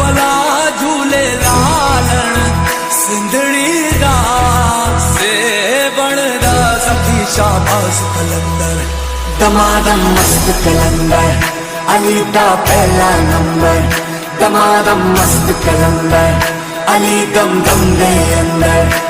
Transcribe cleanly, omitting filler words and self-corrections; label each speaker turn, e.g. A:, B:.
A: भला झूले लालन सिंधड़ी दा से बनदा सखी शाबाश कलंदर दमादम मस्त कलंदर अली दा पहला नंबर दमादम मस्त कलंदर अली दम दम दे अंदर